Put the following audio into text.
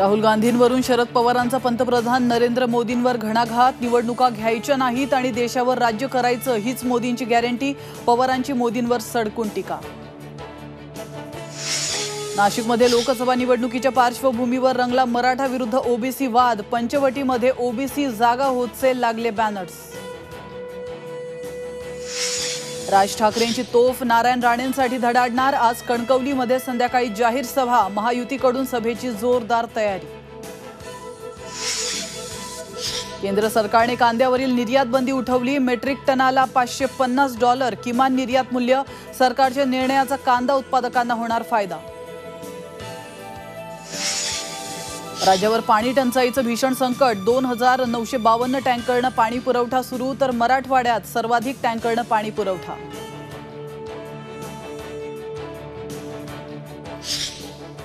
राहुल गांधींवरून शरद पवारांचा पंतप्रधान नरेंद्र मोदींवर घणाघात। निवडणुका घ्यायच्या नाहीत आणि देशावर राज्य करायचं हीच मोदींची गॅरंटी। पवारांची मोदींवर सडकून टीका। नाशिकमध्ये लोकसभा निवडणुकीच्या पार्श्वभूमीवर रंगला मराठा विरुद्ध ओबीसी वाद। पंचवटीमध्ये ओबीसी जागा होतसे लागले बॅनर्स। राज ठाकरेंची तोफ नारायण राणेंसाठी धडाडणार। आज कणकवलीमध्ये संध्याकाळी जाहीर सभा। महायुतीकडून सभेची जोरदार तयारी। केंद्र सरकारने कांद्यावरील निर्यात बंदी उठवली। मेट्रिक टनाला $550 किमान निर्यात मूल्य। सरकारच्या निर्णयाचा कांदा उत्पादकांना होणार फायदा। राज्यावर पाणी टंचाईचं भीषण संकट। 2952 टँकरनं पाणी पुरवठा सुरू, तर मराठवाड्यात सर्वाधिक टँकरनं पाणी पुरवठा।